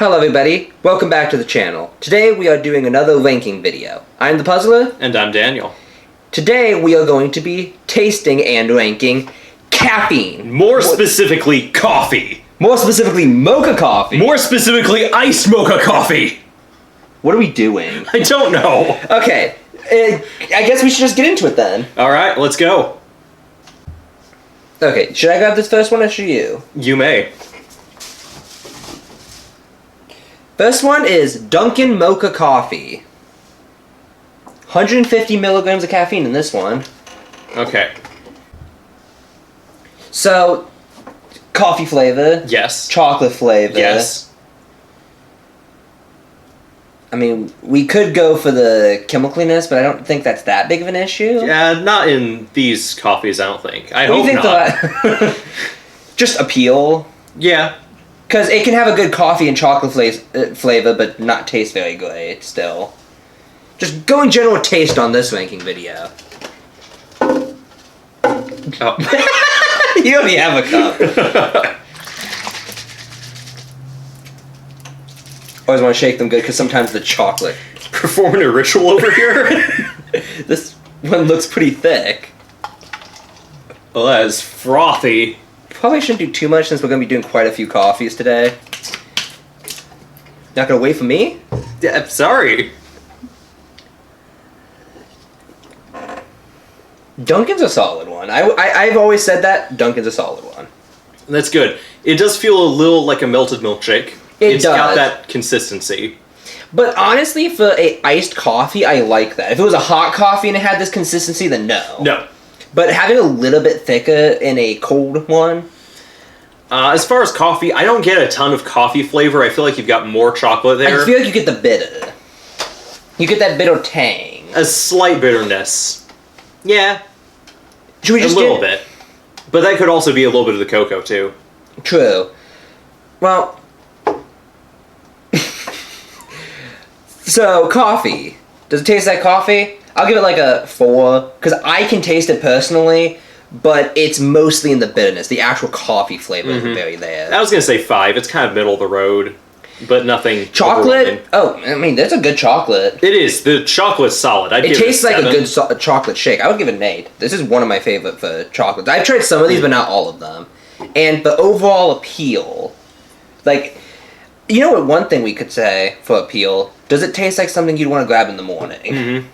Hello everybody, welcome back to the channel. Today we are doing another ranking video. I'm the Puzzler. And I'm Daniel. Today we are going to be tasting and ranking caffeine. More specifically, coffee. More specifically, mocha coffee. More specifically, iced mocha coffee. What are we doing? I don't know. Okay, I guess we should just get into it then. Alright, let's go. Okay, should I grab this first one or should you? You may. First one is Dunkin mocha coffee. 150 milligrams of caffeine in this one. Okay. So, coffee flavor. Yes. Chocolate flavor. Yes. I mean, we could go for the chemicaliness, but I don't think that's that big of an issue. Yeah, not in these coffees, I don't think. I What hope do you think not. Just appeal? Yeah. Because it can have a good coffee and chocolate flavor, but not taste very great still. Just going general taste on this ranking video. Oh. You only have a cup. Always want to shake them good, because sometimes the chocolate... Performing a ritual over here? This one looks pretty thick. Well, that is frothy. Probably shouldn't do too much since we're going to be doing quite a few coffees today. Not going to wait for me? Yeah, I'm sorry. Dunkin's a solid one. I've always said that. Dunkin's a solid one. That's good. It does feel a little like a melted milkshake. It's got that consistency. But honestly, for a iced coffee, I like that. If it was a hot coffee and it had this consistency, then no. No. But having a little bit thicker in a cold one... As far as coffee, I don't get a ton of coffee flavor. I feel like you've got more chocolate there. I feel like you get the bitter. You get that bitter tang. A slight bitterness. Yeah. Should we just a little bit. But that could also be a little bit of the cocoa, too. True. Well... So, coffee. Does it taste like coffee? I'll give it like a 4, because I can taste it personally, but it's mostly in the bitterness. The actual coffee flavor isn't very there. I was going to say 5. It's kind of middle of the road, but nothing Chocolate? Oh, I mean, that's a good chocolate. It is. The chocolate's solid. It tastes like a good chocolate shake. I would give it an 8. This is one of my favorite for chocolates. I've tried some of these, but not all of them. And the overall appeal, like... You know what, one thing we could say for appeal, does it taste like something you'd want to grab in the morning? Mm-hmm.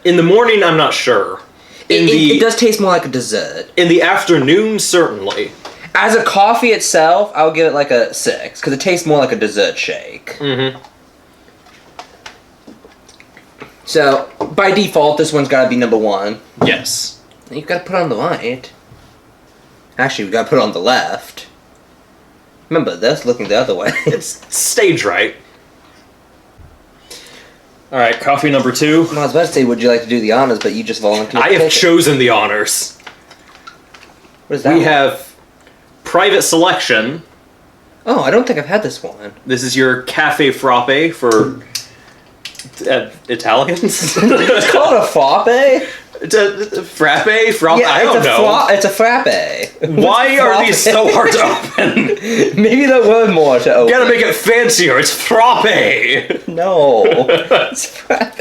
In the morning, I'm not sure. It does taste more like a dessert. In the afternoon, certainly. As a coffee itself, I would give it like a 6, because it tastes more like a dessert shake. Mm-hmm. So, by default, this one's got to be number 1. Yes. You've got to put it on the right. Actually, we've got to put it on the left. Remember, that's looking the other way. It's stage right. Alright, coffee number 2. Well, I was about to say, would you like to do the honors, but you just volunteered. I have chosen the honors. What is that? We have private selection. Oh, I don't think I've had this one. This is your cafe frappe for Italians. It's called a frappe? It's a frappe? Yeah, I don't know. It's a frappe. Why are these so hard to open? Maybe there were more to open. You gotta make it fancier. It's frappe. No, it's frappe.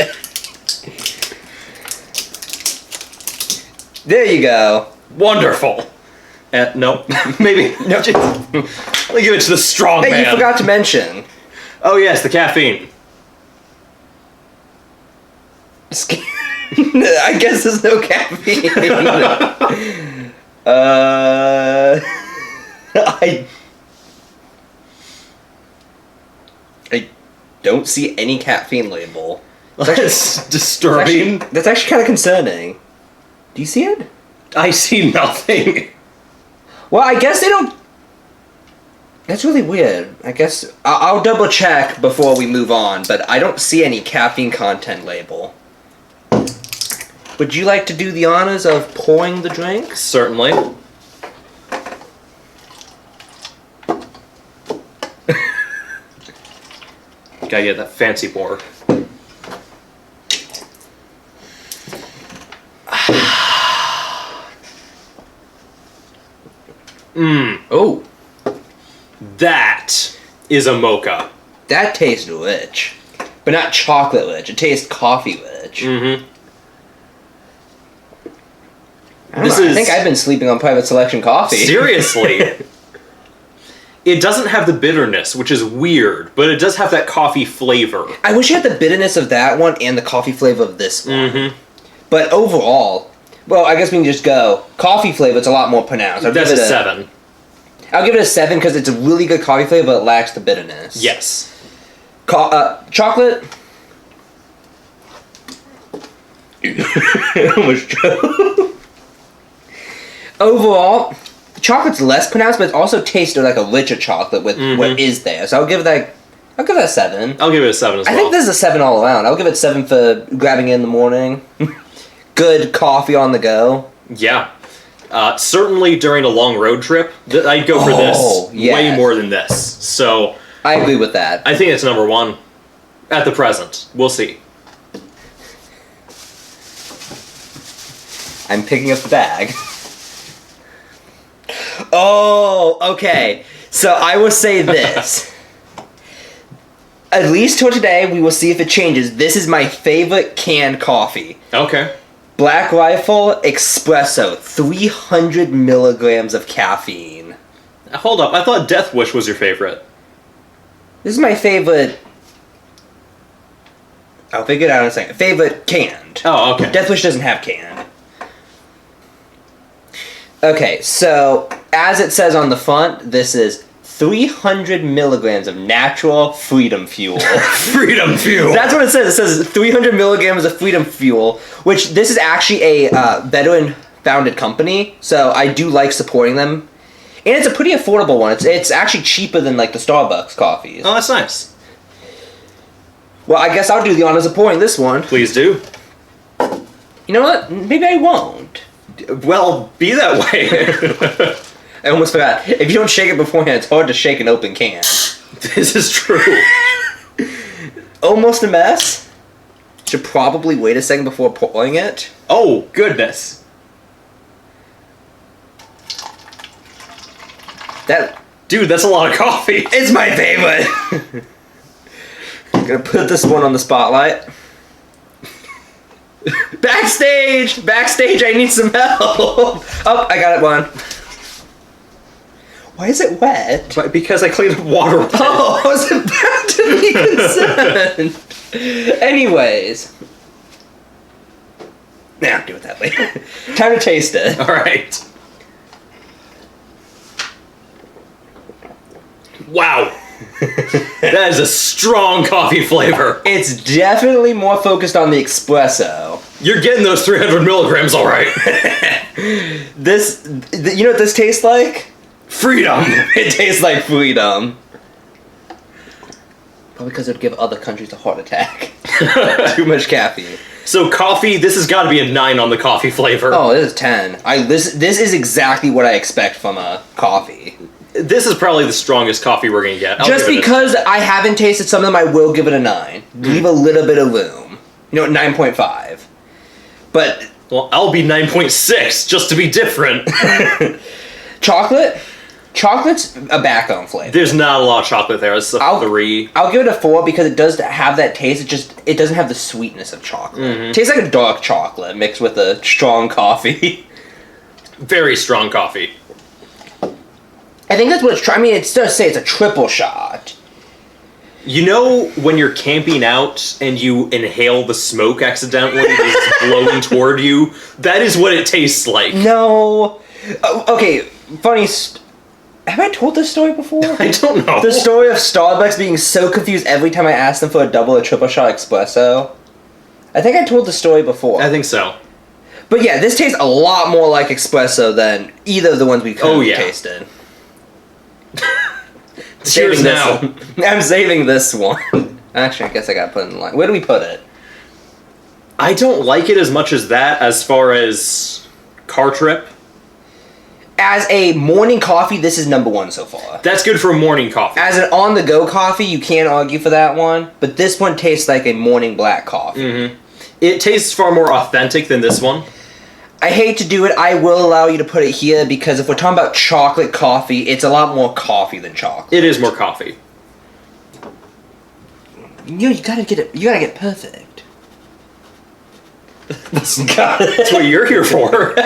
There you go. Wonderful. No, maybe. No. Let me give it to the strong man. Hey, you forgot to mention. Oh yes, the caffeine. I guess there's no caffeine. I don't see any caffeine label. That's disturbing. That's actually kind of concerning. Do you see it? I see nothing. Well, I guess they don't... That's really weird. I guess... I'll double check before we move on, but I don't see any caffeine content label. Would you like to do the honors of pouring the drink? Certainly. Gotta get that fancy pour. Oh. That is a Mocha. That tastes rich. But not chocolate rich. It tastes coffee rich. Mm-hmm. I think I've been sleeping on Private Selection coffee. Seriously. It doesn't have the bitterness, which is weird, but it does have that coffee flavor. I wish it had the bitterness of that one and the coffee flavor of this one. Mm-hmm. But overall, well, I guess we can just go. Coffee flavor, it's a lot more pronounced. That's a 7. I'll give it a 7 because it's a really good coffee flavor, but it lacks the bitterness. Yes. Chocolate. Almost choked. Overall, chocolate's less pronounced, but it also tastes like a richer chocolate with what is there. So I'll give that a 7. I'll give it a 7 as well. I think this is a 7 all around. I'll give it 7 for grabbing it in the morning. Good coffee on the go. Yeah. Certainly during a long road trip, I'd go for this way more than this. So I agree with that. I think it's number 1 at the present. We'll see. I'm picking up the bag. Oh, okay. So I will say this. At least till today, we will see if it changes. This is my favorite canned coffee. Okay. Black Rifle Espresso, 300 milligrams of caffeine. Hold up, I thought Death Wish was your favorite. This is my favorite... I'll figure it out in a second. Favorite canned. Oh, okay. Death Wish doesn't have canned. Okay, so as it says on the front, this is 300 milligrams of natural freedom fuel. Freedom fuel! That's what it says. It says 300 milligrams of freedom fuel, which this is actually a veteran-founded company, so I do like supporting them. And it's a pretty affordable one. It's actually cheaper than, like, the Starbucks coffees. Oh, that's nice. Well, I guess I'll do the honors of pouring this one. Please do. You know what? Maybe I won't. Well, be that way. I almost forgot. If you don't shake it beforehand, it's hard to shake an open can. This is true. Almost a mess. Should probably wait a second before pouring it. Oh, goodness. Dude, that's a lot of coffee. It's my favorite. I'm gonna put this one on the spotlight. Backstage! Backstage, I need some help! Oh, I got it one. Why is it wet? Because I cleaned up water with it. Oh, I was about to be concerned. Anyways. Nah, I'll do it that later. Time to taste it. Alright. Wow. That is a strong coffee flavor. It's definitely more focused on the espresso. You're getting those 300 milligrams, all right. You know what this tastes like? Freedom. It tastes like freedom. Probably because it would give other countries a heart attack. Too much caffeine. So coffee, this has got to be a 9 on the coffee flavor. Oh, this is 10. This is exactly what I expect from a coffee. This is probably the strongest coffee we're going to get. Just because I haven't tasted some of them, I will give it a 9. Leave a little bit of room. 9.5. But... Well, I'll be 9.6, just to be different. Chocolate? Chocolate's a backbone flavor. There's not a lot of chocolate there. It's a 3. I'll give it a 4 because it does have that taste. It doesn't have the sweetness of chocolate. It tastes like a dark chocolate mixed with a strong coffee. Very strong coffee. I think that's what it's trying. I mean, it does say it's a triple shot. You know when you're camping out and you inhale the smoke accidentally and it's blowing toward you? That is what it tastes like. No. Okay, funny... Have I told this story before? I don't know. The story of Starbucks being so confused every time I asked them for a double or triple shot espresso. I think I told the story before. I think so. But yeah, this tastes a lot more like espresso than either of the ones we currently tasted. Cheers now. I'm saving this one. Actually, I guess I gotta put it in the line. Where do we put it? I don't like it as much as that as far as car trip. As a morning coffee, this is number 1 so far. That's good for a morning coffee. As an on-the-go coffee, you can't argue for that one. But this one tastes like a morning black coffee. It tastes far more authentic than this one. I hate to do it. I will allow you to put it here because if we're talking about chocolate coffee, it's a lot more coffee than chocolate. It is more coffee. You gotta get it. You gotta get perfect. That's what you're here for.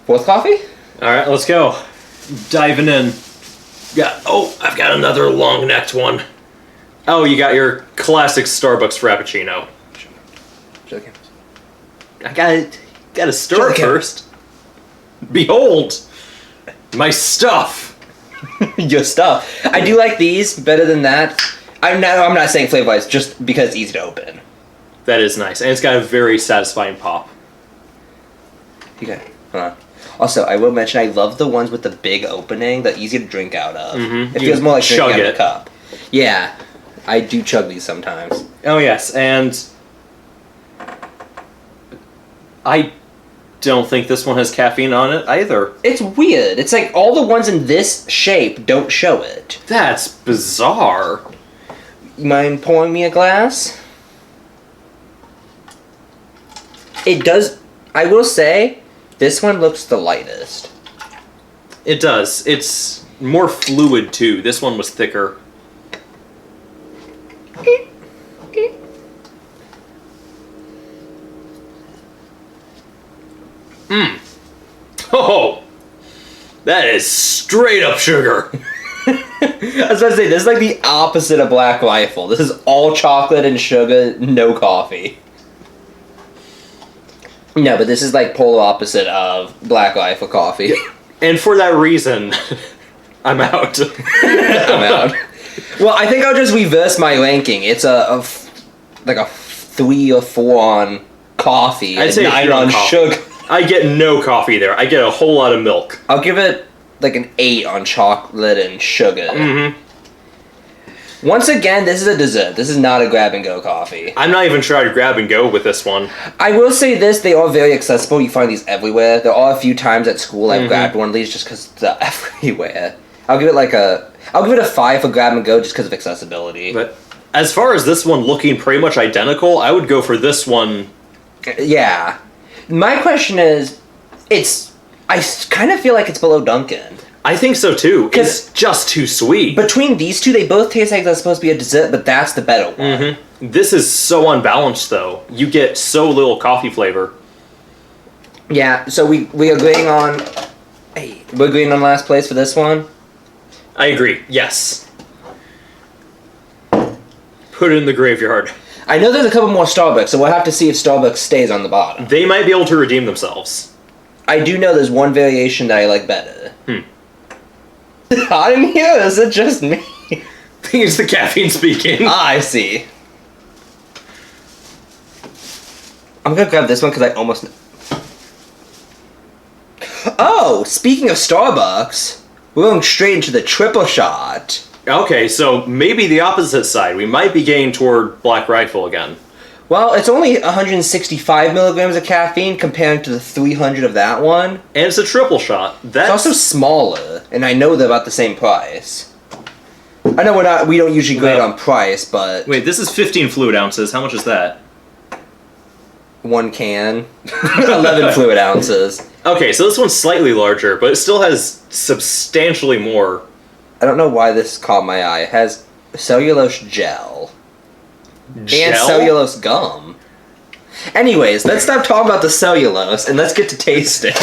Fourth coffee? Alright, let's go. Diving in. I've got another long-necked one. Oh, you got your classic Starbucks Frappuccino. Show the cameras. I gotta Show stir the cameras. first. Behold, my stuff. Your stuff. I do like these better than that. I'm not saying flavor-wise, just because it's easy to open. That is nice, and it's got a very satisfying pop. Okay, hold on. Also, I will mention I love the ones with the big opening, that easy to drink out of. Mm-hmm. It feels more like drinking out of it. a cup. Yeah, I do chug these sometimes. Oh yes, and I don't think this one has caffeine on it either. It's weird. It's like all the ones in this shape don't show it. That's bizarre. You mind pouring me a glass? It does. I will say, this one looks the lightest. It does. It's more fluid too. This one was thicker. Oh, that is straight up sugar. I was about to say, this is like the opposite of Black Rifle. This is all chocolate and sugar, no coffee. No, but this is like polar opposite of Black Rifle coffee. And for that reason, I'm out. I'm out. Well, I think I'll just reverse my ranking. It's like a 3 or 4 on coffee, I'd and say 9 3 on on coffee. sugar. I get no coffee there. I get a whole lot of milk. I'll give it like an 8 on chocolate and sugar. Mm-hmm. Once again, this is a dessert. This is not a grab-and-go coffee. I'm not even trying to grab and go with this one. I will say this, they are very accessible. You find these everywhere. There are a few times at school I've grabbed one of these just because they're everywhere. I'll give it a 5 for grab-and-go just because of accessibility. But as far as this one looking pretty much identical, I would go for this one. Yeah. My question is, I kind of feel like it's below Dunkin'. I think so too. It's just too sweet. Between these two, they both taste like they're supposed to be a dessert, but that's the better one. This is so unbalanced though. You get so little coffee flavor. Yeah, so we agreeing on... Hey, we're agreeing on last place for this one? I agree. Yes. Put it in the graveyard. I know there's a couple more Starbucks, so we'll have to see if Starbucks stays on the bottom. They might be able to redeem themselves. I do know there's one variation that I like better. Is it hot in here, or is it just me? I think it's the caffeine speaking. I see. I'm gonna grab this one because I almost... Oh, speaking of Starbucks, we're going straight into the triple shot. Okay, so maybe the opposite side. We might be getting toward Black Rifle again. Well, it's only 165 milligrams of caffeine compared to the 300 of that one. And it's a triple shot. It's That's also smaller, and I know they're about the same price. I know we don't usually grade on price, but... Wait, this is 15 fluid ounces. How much is that? 1 can. 11 fluid ounces. Okay, so this one's slightly larger, but it still has substantially more. I don't know why this caught my eye. It has cellulose gel. And cellulose gum. Anyways, let's stop talking about the cellulose and let's get to tasting.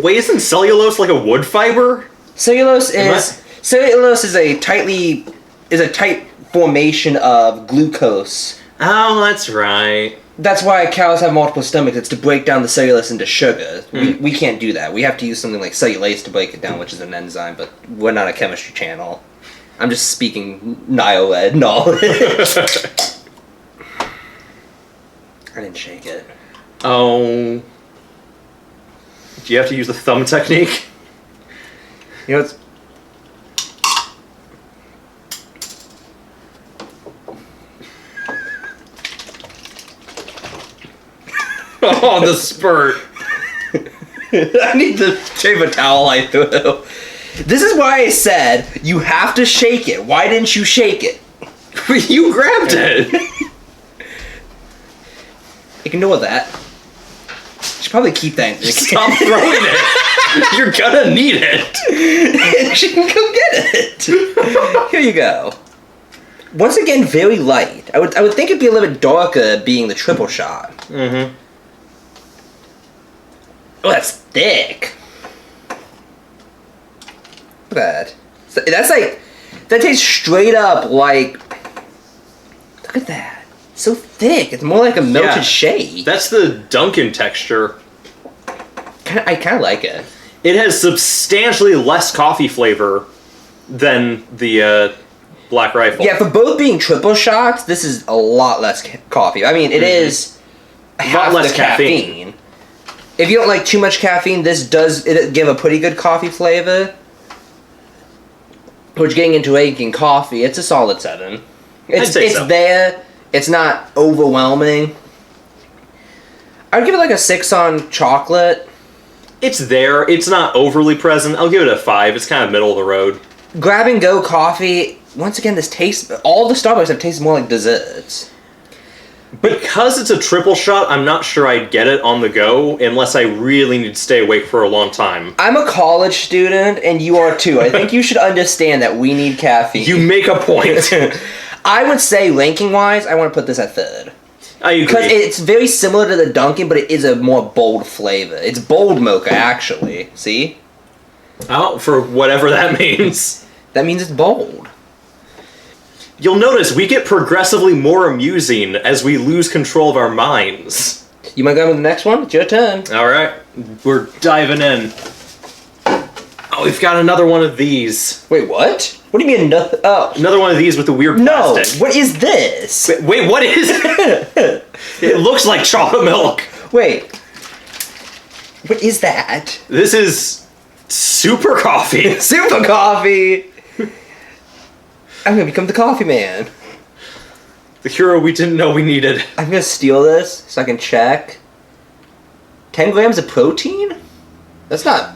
Wait, isn't cellulose like a wood fiber? Cellulose is a tight formation of glucose. Oh, that's right. That's why cows have multiple stomachs. It's to break down the cellulose into sugar. We can't do that. We have to use something like cellulase to break it down, which is an enzyme, but we're not a chemistry channel. I'm just speaking Nile-ed knowledge. I didn't shake it. Oh. Do you have to use the thumb technique? You know, it's... Oh, the spurt. I need the paper towel I threw. This is why I said you have to shake it. Why didn't you shake it? You grabbed it. Ignore that. Should probably keep that. Stop throwing it. You're gonna need it. She can go get it. Here you go. Once again, very light. I would think it'd be a little bit darker being the triple shot. Mm-hmm. Oh, that's thick. Look at that. That's like, that tastes straight up like, look at that. So thick. It's more like a melted shake. That's the Dunkin texture. I kind of like it. It has substantially less coffee flavor than the Black Rifle. Yeah, for both being triple shots, this is a lot less coffee. I mean, it is half less the caffeine. If you don't like too much caffeine, this does give a pretty good coffee flavor. Which, getting into making coffee, it's a solid 7. It's there. It's not overwhelming. I'd give it like a 6 on chocolate. It's there. It's not overly present. I'll give it a 5. It's kind of middle of the road. Grab and go coffee. Once again, this tastes. All the Starbucks have tasted more like desserts. Because it's a triple shot, I'm not sure I'd get it on the go unless I really need to stay awake for a long time. I'm a college student, and you are too. I think you should understand that we need caffeine. You make a point. I would say, ranking-wise, I want to put this at 3rd. I agree. Because it's very similar to the Dunkin', but it is a more bold flavor. It's bold mocha, actually. See? Oh, for whatever that means. That means it's bold. You'll notice we get progressively more amusing as we lose control of our minds. You might go to the next one? It's your turn. Alright, we're diving in. Oh, we've got another one of these. Wait, what? What do you mean, no? Oh. Another one of these with the weird plastic. No, what is this? Wait, what is it? It looks like chocolate milk. Wait. What is that? This is super coffee. Super coffee! I'm gonna become the coffee man. The hero we didn't know we needed. I'm gonna steal this so I can check. 10 grams of protein? That's not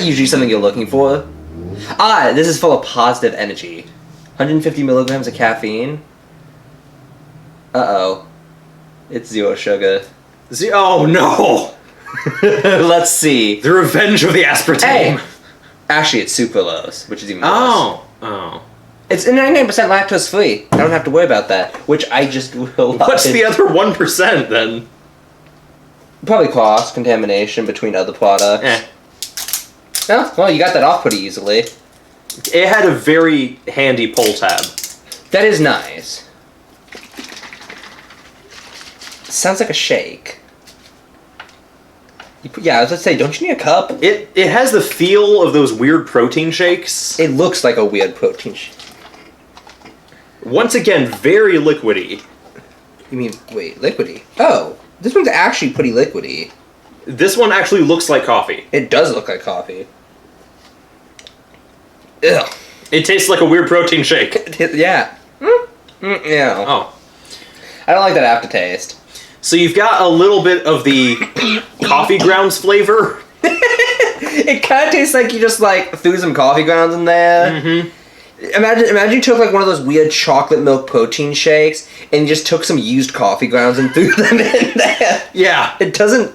usually something you're looking for. Ah, this is full of positive energy. 150 milligrams of caffeine. Uh-oh. It's 0 sugar. Oh no! Let's see. The revenge of the aspartame. Hey! Actually, it's sucralose, which is even worse. Oh. It's 99% lactose free. I don't have to worry about that, which I just will. What's the other 1% then? Probably cross-contamination between other products. Oh, well, you got that off pretty easily. It had a very handy pull tab. That is nice. Sounds like a shake. Yeah, I was gonna say, don't you need a cup? It has the feel of those weird protein shakes. It looks like a weird protein shake. Once again, very liquidy. You mean, wait, liquidy? Oh, this one's actually pretty liquidy. This one actually looks like coffee. It does look like coffee. Ugh. It tastes like a weird protein shake. Yeah. Yeah. Oh. I don't like that aftertaste. So you've got a little bit of the coffee grounds flavor. It kind of tastes like you just like threw some coffee grounds in there. Mm-hmm. Imagine you took like one of those weird chocolate milk protein shakes and you just took some used coffee grounds and threw them in there. Yeah. It doesn't...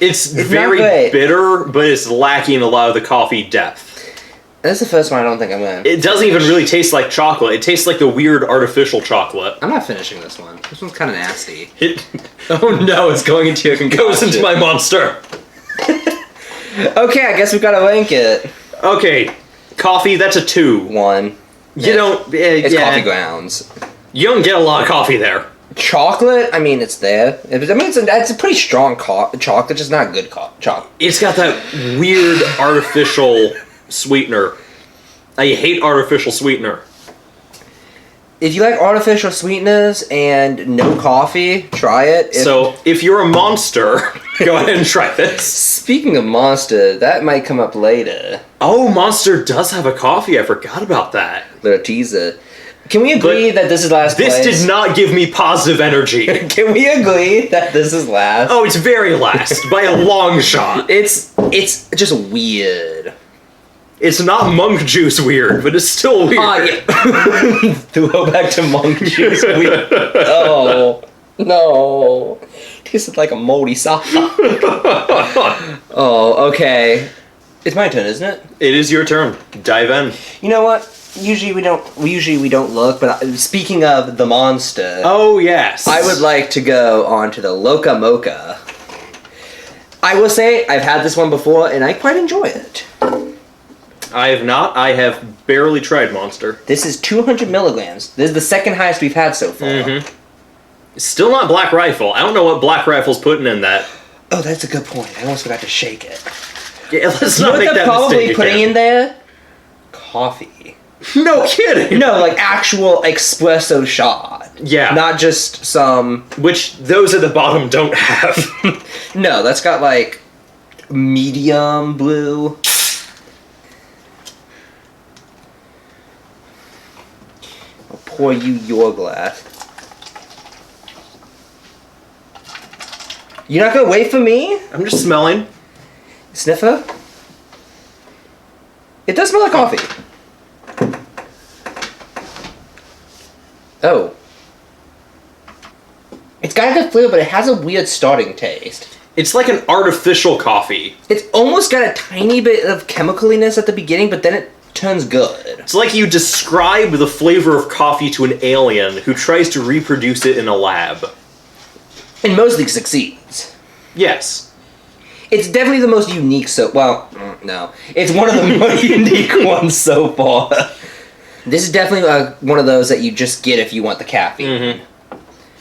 It's very bitter, but it's lacking a lot of the coffee depth. That's the first one I don't think I'm going to... It doesn't even really taste like chocolate. It tastes like the weird artificial chocolot. I'm not finishing this one. This one's kind of nasty. Oh no, it's going into your concoction. Goes into my monster. Okay, I guess we've got to rank it. Okay, coffee, that's a 2. 1. You don't... It's coffee grounds. You don't get a lot of coffee there. Chocolate, I mean, it's there. It's a pretty strong chocolate, just not good chocolate. It's got that weird artificial sweetener. I hate artificial sweetener. If you like artificial sweeteners and no coffee, try it. So, if you're a monster, go ahead and try this. Speaking of Monster, that might come up later. Oh, Monster does have a coffee. I forgot about that. Little teaser. Can we agree that this is last place? This did not give me positive energy. Can we agree that this is last? Oh, it's very last, by a long shot. It's just weird. It's not monk juice weird, but it's still weird. To go back to monk juice weird. Oh, no. tasted like a moldy sock. Oh, okay. It's my turn, isn't it? It is your turn. Dive in. You know what? Usually we don't look, but speaking of the monster, Oh, yes. I would like to go on to the Loca Mocha. I will say I've had this one before and I quite enjoy it. I have not. I have barely tried Monster. This is 200 milligrams. This is the second highest we've had so far. Mm-hmm. Still not Black Rifle. I don't know what Black Rifle's putting in that. Oh, that's a good point. I almost forgot to shake it. Yeah, let's You know not what make they're that probably mistake putting again. in there? Coffee. No kidding. No, like actual espresso shot. Yeah. Not just some... Which those at the bottom don't have. No, that's got like medium blue. I'll pour you your glass. You're not gonna wait for me? I'm just smelling. Sniffer? It does smell like coffee. Oh. It's got a good flavor, but it has a weird starting taste. It's like an artificial coffee. It's almost got a tiny bit of chemicaliness at the beginning, but then it turns good. It's like you describe the flavor of coffee to an alien who tries to reproduce it in a lab. And mostly succeeds. Yes. It's definitely the most unique no. It's one of the more unique ones so far. This is definitely one of those that you just get if you want the caffeine. Mm-hmm.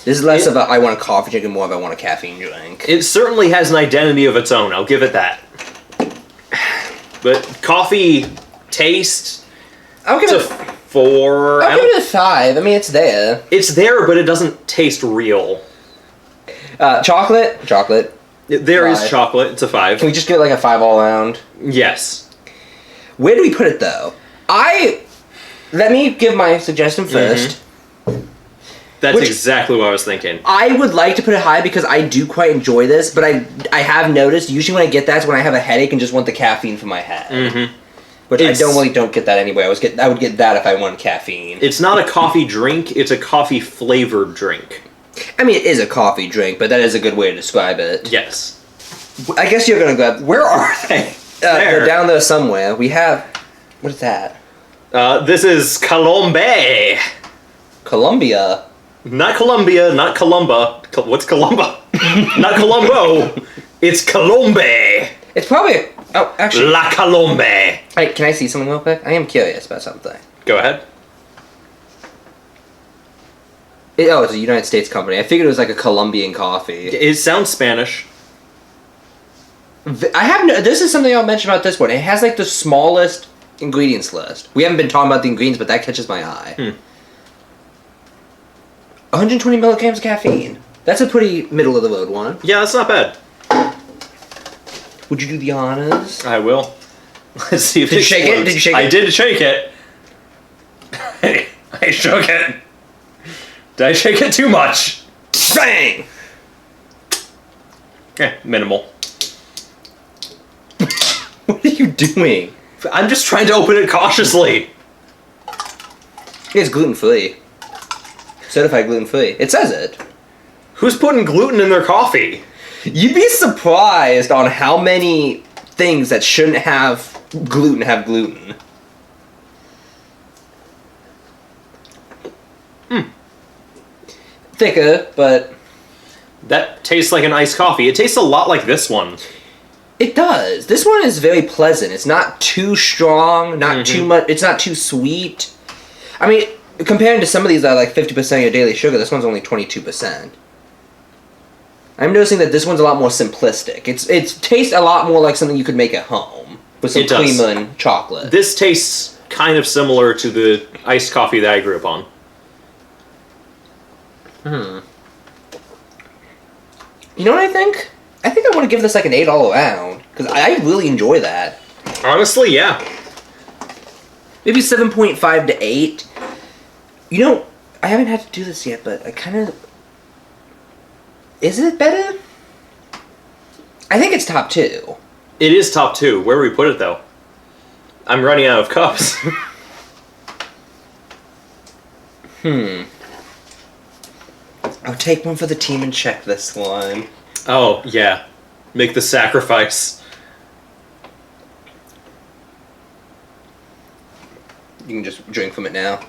This is less of a I want a coffee drink and more of I want a caffeine drink. It certainly has an identity of its own, I'll give it that. But coffee taste, I'll give it's it a 4. I'll give it a 5. I mean, it's there. It's there, but it doesn't taste real. Chocolate. There is 5. chocolate, it's a 5. Can we just get like a 5 all around? Yes. Where do we put it though? Let me give my suggestion first. That's Which- exactly what I was thinking. I would like to put it high because I do quite enjoy this, but I have noticed usually when I get that's when I have a headache and just want the caffeine for my head. Mm-hmm. Which It's- I don't get that anyway. I would get that if I wanted caffeine. It's not a coffee drink, it's a coffee flavored drink. I mean, it is a coffee drink, but that is a good way to describe it. Yes. I guess you're gonna grab. Where are they? They're down there somewhere. We have. What is that? This is Colombe. Colombia. Not Colombia, not Columba. What's Columba? Not Colombo. It's Colombe. It's probably. Oh, actually. La Colombe. Hey, can I see something real quick? I am curious about something. Go ahead. It's a United States company. I figured it was like a Colombian coffee. It sounds Spanish. This is something I'll mention about this one. It has like the smallest ingredients list. We haven't been talking about the ingredients, but that catches my eye. 120 milligrams of caffeine. That's a pretty middle of the road one. Yeah, that's not bad. Would you do the honors? I will. Let's see if Did you shake it? Did you shake it? I did shake it. I shook it. Did I shake it too much? Bang! Minimal. What are you doing? I'm just trying to open it cautiously. It's gluten-free. Certified gluten-free. It says it. Who's putting gluten in their coffee? You'd be surprised on how many things that shouldn't have gluten have gluten. Thicker, but... That tastes like an iced coffee. It tastes a lot like this one. It does. This one is very pleasant. It's not too strong, not too much. It's not too sweet. I mean, comparing to some of these that are like 50% of your daily sugar, this one's only 22%. I'm noticing that this one's a lot more simplistic. It tastes a lot more like something you could make at home with some It does. creamer and chocolate. This tastes kind of similar to the iced coffee that I grew up on. You know what I think? I think I want to give this like an 8 all around because I really enjoy that. Honestly, yeah. Maybe 7.5 to 8. You know, I haven't had to do this yet, but I kind of... Is it better? I think it's top 2. It is top 2. Where do we put it, though? I'm running out of cups. I'll take one for the team and check this one. Oh, yeah. Make the sacrifice. You can just drink from it now.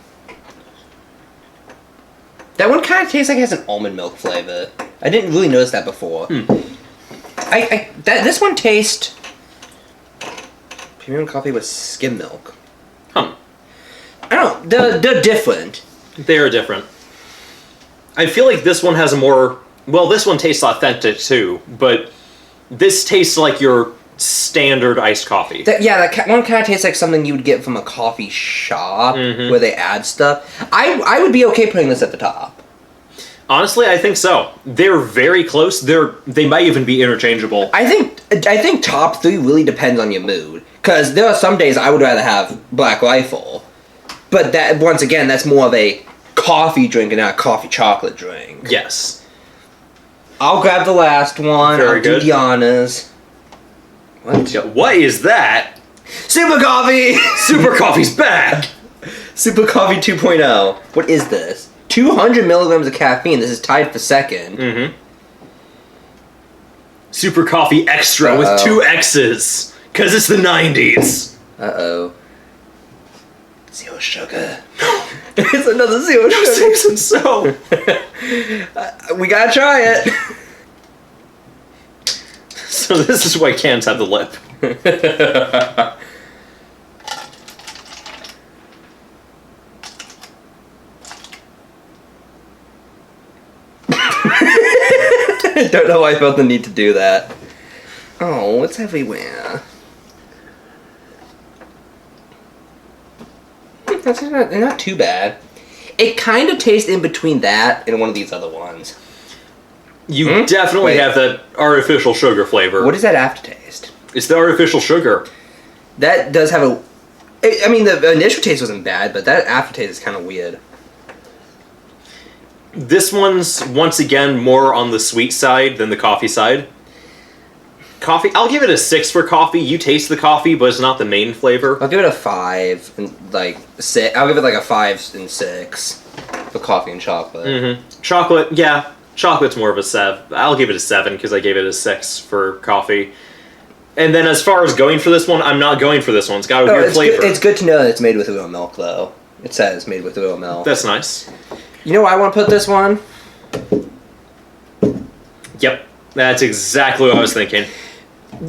That one kind of tastes like it has an almond milk flavor. I didn't really notice that before. This one tastes premium coffee with skim milk. Huh. I don't know. They're different. They are different. I feel like this one has a more... Well, this one tastes authentic too, but this tastes like your standard iced coffee. That one kind of tastes like something you would get from a coffee shop where they add stuff. I would be okay putting this at the top. Honestly, I think so. They're very close. They might even be interchangeable. I think top 3 really depends on your mood. Because there are some days I would rather have Black Rifle. But that, once again, that's more of a coffee drink and not a coffee chocolate drink. Yes. I'll grab the last one. Very I'll good. do Diana's. What? What is that? Super Coffee! Super Coffee's back! Super Coffee 2.0. What is this? 200 milligrams of caffeine. This is tied for second. Mm-hmm. Super Coffee Extra with 2 X's. Because it's the 90s. Uh-oh. Zero sugar. It's another zero sugar. Simpson so. We gotta try it. So this is why cans have the lip. I don't know why I felt the need to do that. Oh, it's everywhere. That's not too bad. It kind of tastes in between that and one of these other ones. You definitely have that artificial sugar flavor. What is that aftertaste? It's the artificial sugar. That does have a... I mean, the initial taste wasn't bad, but that aftertaste is kind of weird. This one's, once again, more on the sweet side than the coffee side. Coffee, I'll give it a 6 for coffee. You taste the coffee, but it's not the main flavor. I'll give it a 5 and like 6. I'll give it like a 5 and 6 for coffee and chocolate. Mm-hmm. Chocolate, yeah. Chocolate's more of a 7. I'll give it a 7 because I gave it a 6 for coffee. And then as far as going for this one, I'm not going for this one. It's got a weird flavor. It's good to know that it's made with real milk, though. It says made with real milk. That's nice. You know where I want to put this one? Yep. That's exactly what I was thinking.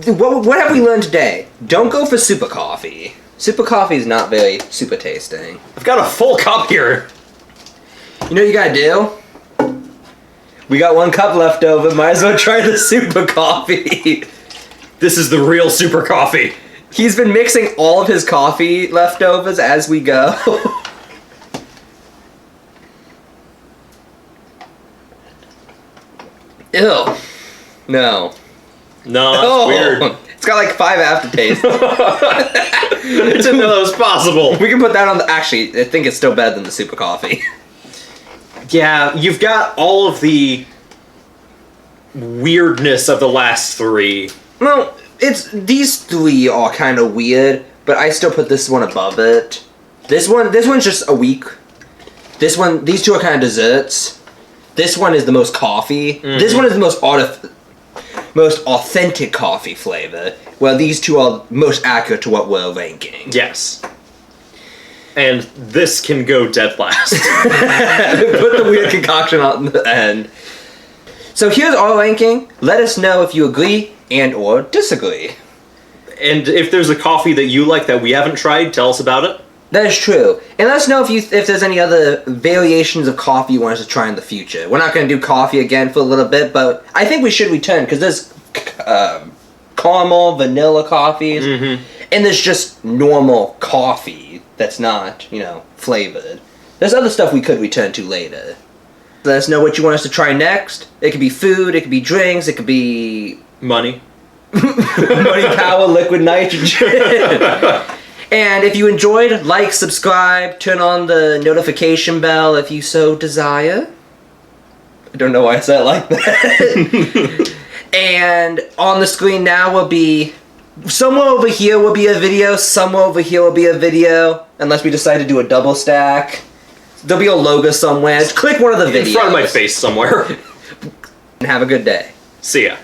What have we learned today? Don't go for super coffee. Super coffee is not very super tasting. I've got a full cup here. You know what you gotta do? We got 1 cup left over. Might as well try the super coffee. This is the real super coffee. He's been mixing all of his coffee leftovers as we go. Ew. No. No, that's weird. It's got like 5 aftertastes. I didn't know that was possible. We can put that on the... Actually, I think it's still better than the super coffee. Yeah, you've got all of the weirdness of the last 3. Well, these 3 are kind of weird, but I still put this one above it. This one's just a weak. These 2 are kind of desserts. This one is the most coffee. Mm-hmm. This one is the most authentic coffee flavor, while these 2 are most accurate to what we're ranking. Yes. And this can go dead last. Put the weird concoction on the end. So here's our ranking. Let us know if you agree and or disagree. And if there's a coffee that you like that we haven't tried, tell us about it. That is true. And let us know if there's any other variations of coffee you want us to try in the future. We're not going to do coffee again for a little bit, but I think we should return, because there's caramel, vanilla coffees, and there's just normal coffee that's not, flavored. There's other stuff we could return to later. Let us know what you want us to try next. It could be food, it could be drinks, it could be... Money. Money, power, liquid nitrogen. And if you enjoyed, like, subscribe, turn on the notification bell if you so desire. I don't know why I said it like that. And on the screen now will be... Somewhere over here will be a video, somewhere over here will be a video, unless we decide to do a double stack. There'll be a logo somewhere. Just click one of the videos. In front of my face somewhere. And have a good day. See ya.